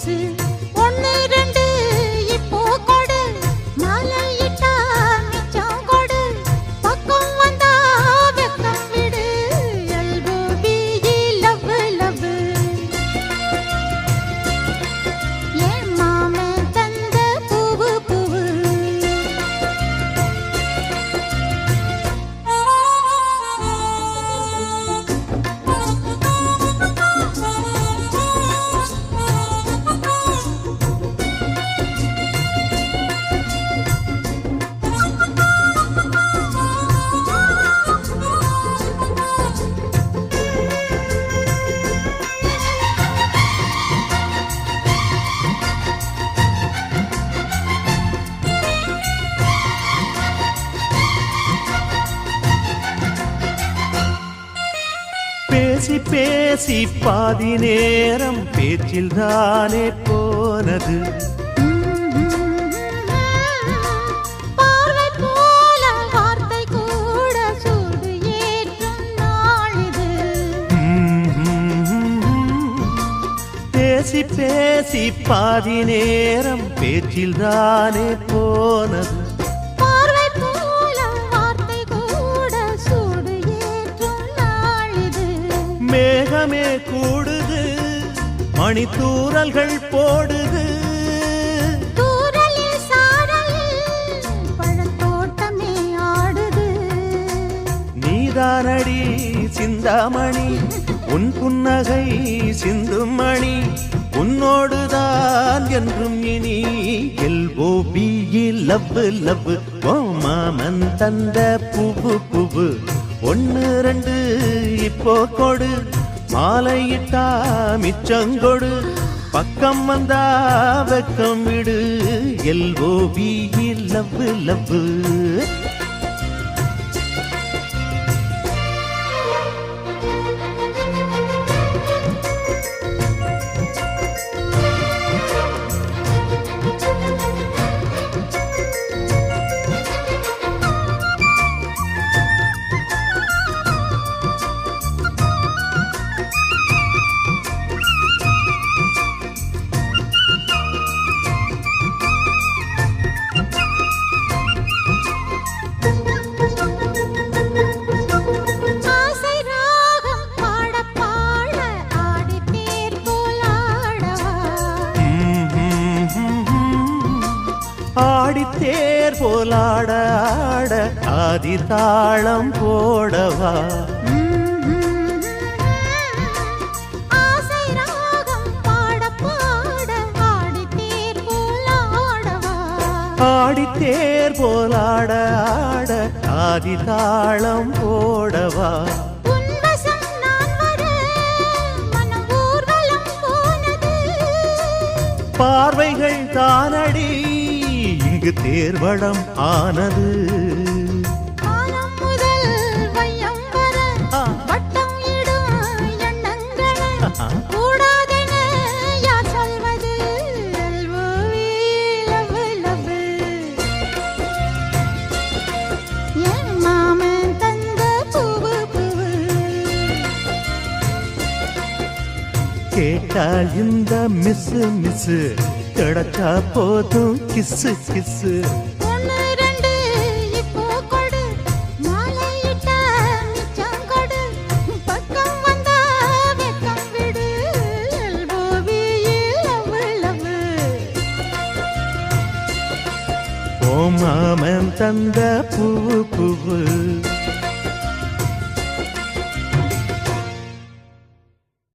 கிசு ஒன்னு ரெண்டு இப்போ கொடு மாலையிட்டா மிச்சம் கொடு பக்கம் வந்தா வெக்கம் விடு எல்போபி லவ் லவ் என் மாமன் தந்த பூவு பூவு பேசி பேசி பாதி நேரம் பேச்சில் தானே போனது பார்வை போல வார்த்தை கூட சூடு ஏற்றும் நாளிது பேசி பேசி பாதி நேரம் பேச்சில் தானே போனது பார்வை போல வார்த்தை கூட சூடு ஏற்றும் நாளிது மேகமே கூடுது மணித்தூரல்கள் போடுது தூரலில் சாரலில் பழத்தோட்டமே ஆடுது நீதானடி சிந்தாமணி உன் புன்னகை சிந்தும் மணி உன்னோடுதான் என்றும் இனி எல்ஓபி லவ் லவ் ஓ மாமன் தந்த பூவு பூவு ஒன்னு ரெண்டு இப்போ கொடு மாலையிட்டா மிச்சங்கொடு பக்கம் வந்தா வெக்கம் விடு எல்ஓபி லவ் லவ் ஆசை ராகம் பாட பாட ஆடி தேர் போலாடவா ஆடித்தேர் போலாட ஆட ஆதி தாளம் போடவா ஆசை ராகம் பாட பாட ஆடி தேர் போலாடவா ஆடித்தேர் போலாட ஆட ஆதி தாளம் போடவா உன்வசம் நான் வர மனம் ஊர்வலம் போனது பார்வைகள் தானடி இங்கு தேர்வடம் ஆனது காலம் முதல் வையம் வர வட்டம் இடும் எண்ணங்களை கூடாதென யார் சொல்வது எல்ஓவி லவ் லவ் என் மாமன் தந்த பூவு பூவு கேட்டால் இந்த மிஸ்ஸு மிஸ்ஸு கிடைச்சா போதும் கிஸ்ஸு கிஸ்ஸு ஒன்னு ரெண்டு இப்போ கொடு மாலையிட்டா மிச்சம் கொடு பக்கம் வந்தா வெக்கம் விடு எல்ஓவி லவ் லவ் ஓ மாமன் தந்த பூவு பூவு